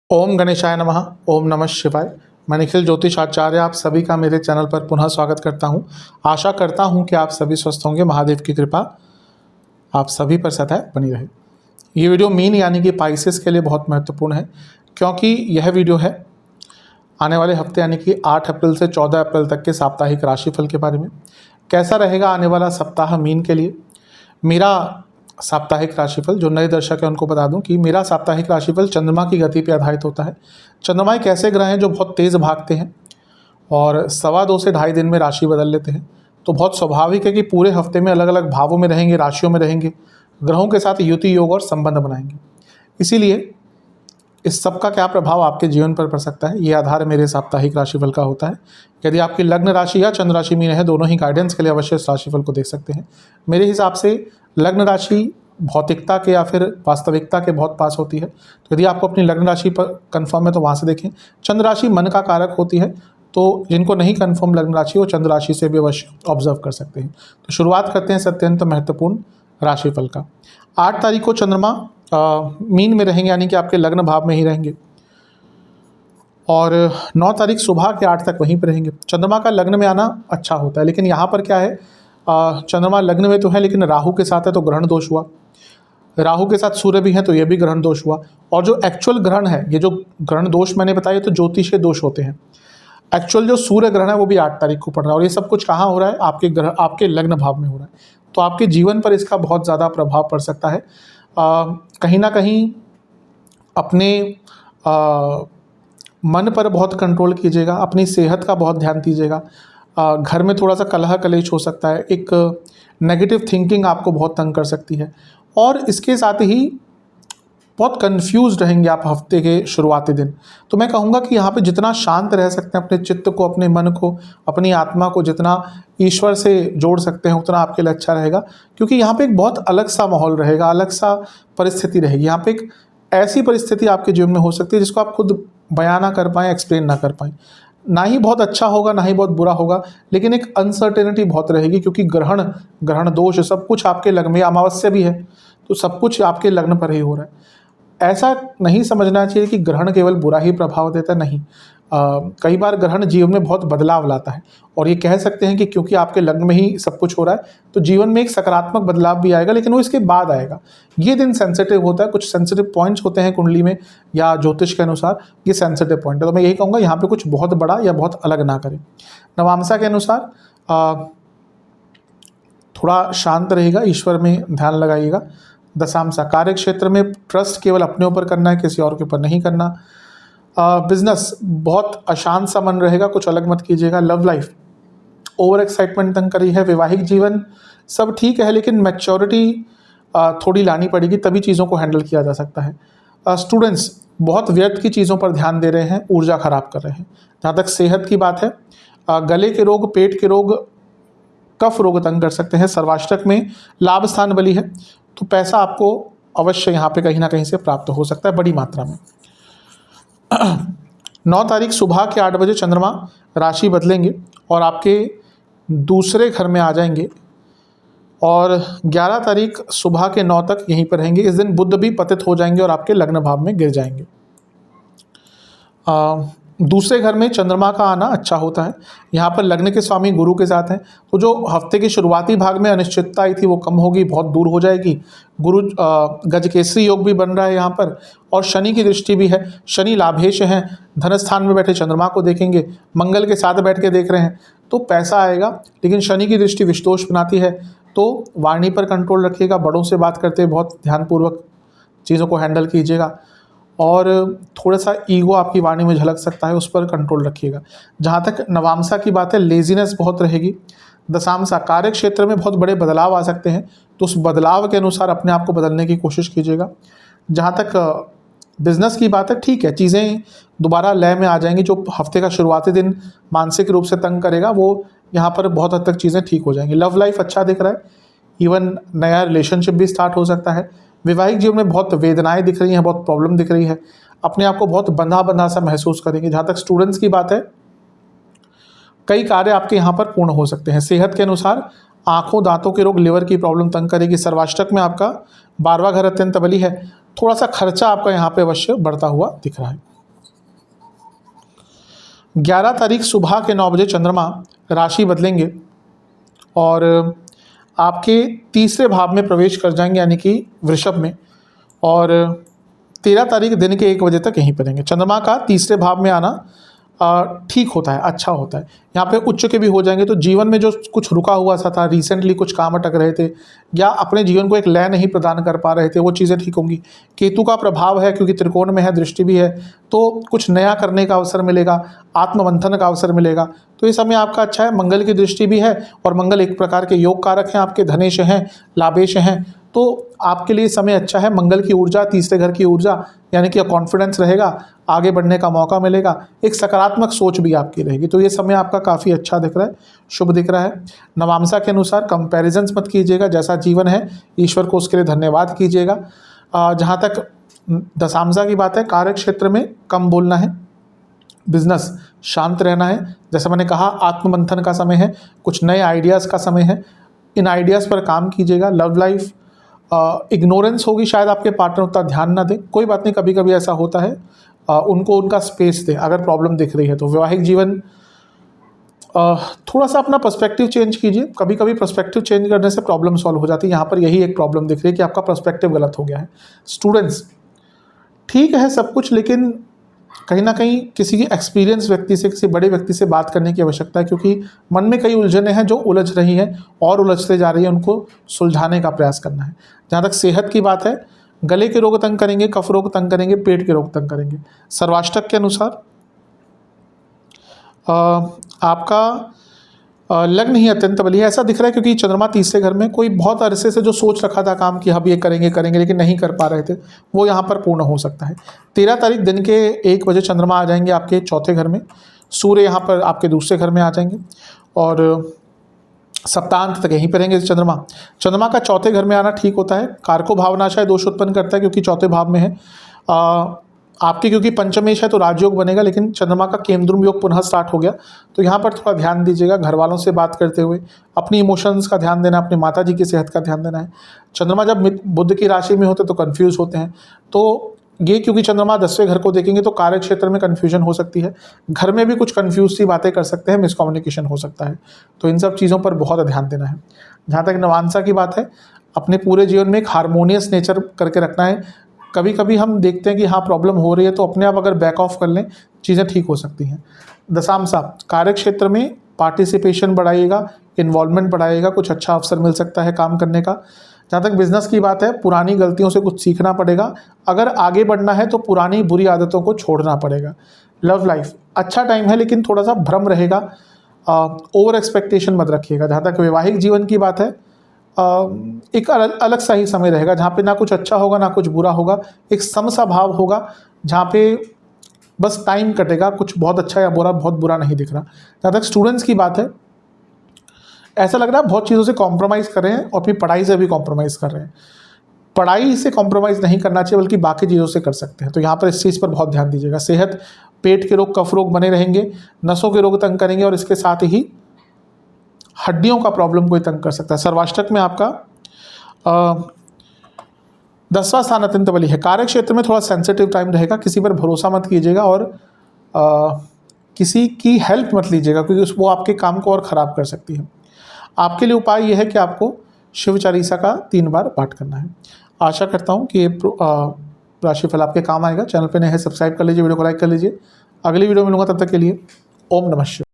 ओम गणेशाय नमः। ओम नमः शिवाय। मैं निखिल ज्योतिष आचार्य आप सभी का मेरे चैनल पर पुनः स्वागत करता हूं। आशा करता हूं कि आप सभी स्वस्थ होंगे। महादेव की कृपा आप सभी पर सदैव बनी रहे। ये वीडियो मीन यानी कि पाइसेस के लिए बहुत महत्वपूर्ण है, क्योंकि यह वीडियो है आने वाले हफ्ते यानी कि 8 अप्रैल से 14 अप्रैल तक के साप्ताहिक राशिफल के बारे में। कैसा रहेगा आने वाला सप्ताह मीन के लिए। मेरा साप्ताहिक राशिफल, जो नए दर्शक हैं उनको बता दूं कि मेरा साप्ताहिक राशिफल चंद्रमा की गति पर आधारित होता है। चंद्रमा एक ऐसे ग्रह हैं जो बहुत तेज़ भागते हैं और 2.25 से 2.5 दिन में राशि बदल लेते हैं। तो बहुत स्वाभाविक है कि पूरे हफ्ते में अलग अलग भावों में रहेंगे, राशियों में रहेंगे, ग्रहों के साथ युति योग और संबंध बनाएंगे। इसीलिए इस सब का क्या प्रभाव आपके जीवन पर पड़ सकता है, ये आधार मेरे साप्ताहिक राशिफल का होता है। यदि आपकी लग्न राशि या चंद्र राशि मीन है, दोनों ही गाइडेंस के लिए अवश्य इस राशिफल को देख सकते हैं। मेरे हिसाब से लग्न राशि भौतिकता के या फिर वास्तविकता के बहुत पास होती है, तो यदि आपको अपनी लग्न राशि पर कंफर्म है तो वहाँ से देखें। चंद्र राशि मन का कारक होती है, तो जिनको नहीं कंफर्म लग्न राशि वो चंद्र राशि से भी अवश्य ऑब्जर्व कर सकते हैं। तो शुरुआत करते हैं अत्यंत महत्वपूर्ण राशिफल का। 8 तारीख को चंद्रमा मीन में रहेंगे, यानी कि आपके लग्न भाव में ही रहेंगे, और 9 तारीख सुबह के 8 तक वहीं पर रहेंगे। चंद्रमा का लग्न में आना अच्छा होता है, लेकिन यहाँ पर क्या है, चंद्रमा लग्न में तो है लेकिन राहु के साथ है, तो ग्रहण दोष हुआ। राहु के साथ सूर्य भी है तो ये भी ग्रहण दोष हुआ। और जो एक्चुअल ग्रहण है, ये जो ग्रहण दोष मैंने बताया तो ज्योतिष के दोष होते हैं। एक्चुअल जो सूर्य ग्रहण है वो भी 8 तारीख को पड़ रहा है, और ये सब कुछ कहाँ हो रहा है, आपके ग्रह आपके लग्न भाव में हो रहा है। तो आपके जीवन पर इसका बहुत ज़्यादा प्रभाव पड़ सकता है। कहीं ना कहीं अपने मन पर बहुत कंट्रोल कीजिएगा, अपनी सेहत का बहुत ध्यान दीजिएगा। घर में थोड़ा सा कलह कलेश हो सकता है, एक नेगेटिव थिंकिंग आपको बहुत तंग कर सकती है, और इसके साथ ही बहुत कंफ्यूज रहेंगे आप हफ्ते के शुरुआती दिन। तो मैं कहूँगा कि यहाँ पे जितना शांत रह सकते हैं, अपने चित्त को, अपने मन को, अपनी आत्मा को जितना ईश्वर से जोड़ सकते हैं, उतना आपके लिए अच्छा रहेगा। क्योंकि यहाँ पे एक बहुत अलग सा माहौल रहेगा, अलग सा परिस्थिति रहेगी। यहाँ पे एक ऐसी परिस्थिति आपके जीवन में हो सकती है जिसको आप खुद बयान ना कर पाएँ, एक्सप्लेन ना कर पाएँ। ना ही बहुत अच्छा होगा, ना ही बहुत बुरा होगा, लेकिन एक अनसर्टेनिटी बहुत रहेगी, क्योंकि ग्रहण दोष सब कुछ आपके लग्न में, अमावस्या भी है, तो सब कुछ आपके लग्न पर ही हो रहा है। ऐसा नहीं समझना चाहिए कि ग्रहण केवल बुरा ही प्रभाव देता है, नहीं। कई बार ग्रहण जीवन में बहुत बदलाव लाता है, और ये कह सकते हैं कि क्योंकि आपके लग्न में ही सब कुछ हो रहा है तो जीवन में एक सकारात्मक बदलाव भी आएगा, लेकिन वो इसके बाद आएगा। ये दिन सेंसिटिव होता है, कुछ सेंसिटिव पॉइंट्स होते हैं कुंडली में या ज्योतिष के अनुसार, ये सेंसिटिव पॉइंट है। तो मैं यही कहूँगा यहाँ पे कुछ बहुत बड़ा या बहुत अलग ना करें। नवांशा के अनुसार थोड़ा शांत रहेगा, ईश्वर में ध्यान लगाइएगा। दशांशा कार्य क्षेत्र में ट्रस्ट केवल अपने ऊपर करना है, किसी और के ऊपर नहीं करना। बिजनेस बहुत अशांत सा मन रहेगा, कुछ अलग मत कीजिएगा। लव लाइफ ओवर एक्साइटमेंट तंग करी है। वैवाहिक जीवन सब ठीक है, लेकिन मैच्योरिटी थोड़ी लानी पड़ेगी, तभी चीज़ों को हैंडल किया जा सकता है। स्टूडेंट्स बहुत व्यर्थ की चीज़ों पर ध्यान दे रहे हैं, ऊर्जा खराब कर रहे हैं। जहाँ तक सेहत की बात है, गले के रोग, पेट के रोग, कफ रोग तंग कर सकते हैं। सर्वाष्टक में लाभ स्थान बली है, तो पैसा आपको अवश्य यहाँ पे कहीं ना कहीं से प्राप्त हो सकता है बड़ी मात्रा में। 9 तारीख सुबह के 8 बजे चंद्रमा राशि बदलेंगे और आपके दूसरे घर में आ जाएंगे, और 11 तारीख सुबह के 9 तक यहीं पर रहेंगे। इस दिन बुध भी पतित हो जाएंगे और आपके लग्न भाव में गिर जाएंगे। दूसरे घर में चंद्रमा का आना अच्छा होता है। यहाँ पर लग्न के स्वामी गुरु के साथ हैं, तो जो हफ्ते के शुरुआती भाग में अनिश्चितता आई थी वो कम होगी, बहुत दूर हो जाएगी। गुरु गजकेसरी योग भी बन रहा है यहाँ पर, और शनि की दृष्टि भी है। शनि लाभेश हैं, धन स्थान में बैठे चंद्रमा को देखेंगे, मंगल के साथ बैठ के देख रहे हैं, तो पैसा आएगा। लेकिन शनि की दृष्टि विषदोष बनाती है, तो वाणी पर कंट्रोल रखिएगा। बड़ों से बात करते हुए बहुत ध्यानपूर्वक चीज़ों को हैंडल कीजिएगा, और थोड़ा सा ईगो आपकी वाणी में झलक सकता है, उस पर कंट्रोल रखिएगा। जहाँ तक नवांशा की बात है, लेजीनेस बहुत रहेगी। दशांशा कार्य क्षेत्र में बहुत बड़े बदलाव आ सकते हैं, तो उस बदलाव के अनुसार अपने आप को बदलने की कोशिश कीजिएगा। जहाँ तक बिजनेस की बात है, ठीक है, चीज़ें दोबारा लय में आ जाएंगी। जो हफ्ते का शुरुआती दिन मानसिक रूप से तंग करेगा, वो यहाँ पर बहुत हद तक चीज़ें ठीक हो जाएंगी। लव लाइफ अच्छा दिख रहा है, इवन नया रिलेशनशिप भी स्टार्ट हो सकता है। वैवाहिक जीवन में बहुत वेदनाएं दिख रही हैं, बहुत प्रॉब्लम दिख रही है, अपने आप को बहुत बंधा बंधा सा महसूस करेंगे। जहाँ तक स्टूडेंट्स की बात है, कई कार्य आपके यहाँ पर पूर्ण हो सकते हैं। सेहत के अनुसार आंखों दांतों के रोग, लिवर की प्रॉब्लम तंग करेगी। सर्वाष्टक में आपका 12वां घर अत्यंत बली है, थोड़ा सा खर्चा आपका यहाँ पे अवश्य बढ़ता हुआ दिख रहा है। 11 तारीख सुबह के 9 बजे चंद्रमा राशि बदलेंगे और आपके तीसरे भाव में प्रवेश कर जाएंगे, यानी कि वृषभ में, और 13 तारीख दिन के 1 बजे तक यहीं पर रहेंगे। चंद्रमा का तीसरे भाव में आना ठीक होता है, अच्छा होता है। यहाँ पे उच्च के भी हो जाएंगे तो जीवन में जो कुछ रुका हुआ सा था, रिसेंटली कुछ काम अटक रहे थे या अपने जीवन को एक लय नहीं प्रदान कर पा रहे थे, वो चीज़ें ठीक होंगी। केतु का प्रभाव है क्योंकि त्रिकोण में है, दृष्टि भी है, तो कुछ नया करने का अवसर मिलेगा, आत्ममंथन का अवसर मिलेगा। तो ये समय आपका अच्छा है। मंगल की दृष्टि भी है और मंगल एक प्रकार के योग कारक हैं, आपके धनेश हैं, लाभेश हैं, तो आपके लिए समय अच्छा है। मंगल की ऊर्जा, तीसरे घर की ऊर्जा, यानी कि कॉन्फिडेंस रहेगा, आगे बढ़ने का मौका मिलेगा, एक सकारात्मक सोच भी आपकी रहेगी। तो ये समय आपका काफ़ी अच्छा दिख रहा है, शुभ दिख रहा है। नवांशा के अनुसार कंपैरिजंस मत कीजिएगा, जैसा जीवन है ईश्वर को उसके लिए धन्यवाद कीजिएगा। जहाँ तक दशांशा की बात है, कार्य क्षेत्र में कम बोलना है, बिजनेस शांत रहना है। जैसे मैंने कहा, आत्ममंथन का समय है, कुछ नए आइडियाज़ का समय है, इन आइडियाज़ पर काम कीजिएगा। लव लाइफ इग्नोरेंस होगी, शायद आपके पार्टनर उतना ध्यान ना दें, कोई बात नहीं, कभी कभी ऐसा होता है, उनको उनका स्पेस दें अगर प्रॉब्लम दिख रही है तो। वैवाहिक जीवन थोड़ा सा अपना पर्सपेक्टिव चेंज कीजिए, कभी कभी पर्सपेक्टिव चेंज करने से प्रॉब्लम सॉल्व हो जाती है। यहाँ पर यही एक प्रॉब्लम दिख रही है कि आपका पर्सपेक्टिव गलत हो गया है। स्टूडेंट्स, ठीक है सब कुछ, लेकिन कहीं ना कहीं किसी एक्सपीरियंस व्यक्ति से, किसी बड़े व्यक्ति से बात करने की आवश्यकता है, क्योंकि मन में कई उलझनें हैं जो उलझ रही हैं और उलझते जा रही है, उनको सुलझाने का प्रयास करना है। जहाँ तक सेहत की बात है, गले के रोग तंग करेंगे, कफ रोग तंग करेंगे, पेट के रोग तंग करेंगे। सर्वाष्टक के अनुसार आपका लग्न ही अत्यंत बली है, ऐसा दिख रहा है, क्योंकि चंद्रमा तीसरे घर में, कोई बहुत अरसे से जो सोच रखा था काम कि हम ये करेंगे करेंगे लेकिन नहीं कर पा रहे थे, वो यहाँ पर पूर्ण हो सकता है। 13 तारीख दिन के 1 बजे चंद्रमा आ जाएंगे आपके चौथे घर में, सूर्य यहाँ पर आपके दूसरे घर में आ जाएंगे और सप्ताहांत तक यहीं पर रहेंगे चंद्रमा। चंद्रमा का चौथे घर में आना ठीक होता है, कारको भावनाशय दोष उत्पन्न करता है क्योंकि चौथे भाव में है। आपके क्योंकि पंचमेश है तो राजयोग बनेगा, लेकिन चंद्रमा का केमद्रुम योग पुनः स्टार्ट हो गया, तो यहाँ पर थोड़ा ध्यान दीजिएगा। घर वालों से बात करते हुए अपनी इमोशंस का ध्यान देना, अपनी माता जी की सेहत का ध्यान देना है। चंद्रमा जब बुध की राशि में होते तो कन्फ्यूज़ होते हैं, तो ये क्योंकि चंद्रमा 10वें घर को देखेंगे तो कार्य क्षेत्र में कन्फ्यूजन हो सकती है, घर में भी कुछ कन्फ्यूज सी बातें कर सकते हैं, मिसकम्युनिकेशन हो सकता है, तो इन सब चीज़ों पर बहुत ध्यान देना है। जहाँ तक नवांशा की बात है, अपने पूरे जीवन में एक हारमोनियस नेचर करके रखना है। कभी कभी हम देखते हैं कि हाँ प्रॉब्लम हो रही है, तो अपने आप अगर बैक ऑफ कर लें, चीज़ें ठीक हो सकती हैं। दशांशा, कार्य क्षेत्र में पार्टिसिपेशन बढ़ाइएगा, इन्वॉल्वमेंट बढ़ाइएगा, कुछ अच्छा अवसर मिल सकता है काम करने का। जहाँ तक बिजनेस की बात है, पुरानी गलतियों से कुछ सीखना पड़ेगा, अगर आगे बढ़ना है तो पुरानी बुरी आदतों को छोड़ना पड़ेगा। लव लाइफ अच्छा टाइम है, लेकिन थोड़ा सा भ्रम रहेगा, ओवर एक्सपेक्टेशन मत रखिएगा। जहाँ तक वैवाहिक जीवन की बात है, एक अलग सा ही समय रहेगा, जहाँ पे ना कुछ अच्छा होगा ना कुछ बुरा होगा, एक समसा भाव होगा, जहाँ पे बस टाइम कटेगा, कुछ बहुत अच्छा या बुरा, बहुत बुरा नहीं दिख रहा। जहाँ तक स्टूडेंट्स की बात है, ऐसा लग रहा है बहुत चीज़ों से कॉम्प्रोमाइज़ कर रहे हैं और अपनी पढ़ाई से भी कॉम्प्रोमाइज़ कर रहे हैं। पढ़ाई से कॉम्प्रोमाइज़ नहीं करना चाहिए, बल्कि बाकी चीज़ों से कर सकते हैं, तो यहाँ पर इस चीज़ पर बहुत ध्यान दीजिएगा। सेहत, पेट के रोग, कफ रोग बने रहेंगे, नसों के रोग तंग करेंगे और इसके साथ ही हड्डियों का प्रॉब्लम कोई तंग कर सकता है। सर्वाष्टक में आपका 10वां स्थान अत्यंत बली है। कार्य क्षेत्र में थोड़ा सेंसिटिव टाइम रहेगा, किसी पर भरोसा मत कीजिएगा और किसी की हेल्प मत लीजिएगा, क्योंकि वो आपके काम को और ख़राब कर सकती है। आपके लिए उपाय यह है कि आपको शिव चालीसा का 3 बार पाठ करना है। आशा करता हूँ कि ये राशिफल आपके काम आएगा। चैनल पर नए हैं, सब्सक्राइब कर लीजिए, वीडियो को लाइक कर लीजिए। अगली वीडियो में मिलूंगा, तब तक के लिए ओम नमः शिवाय।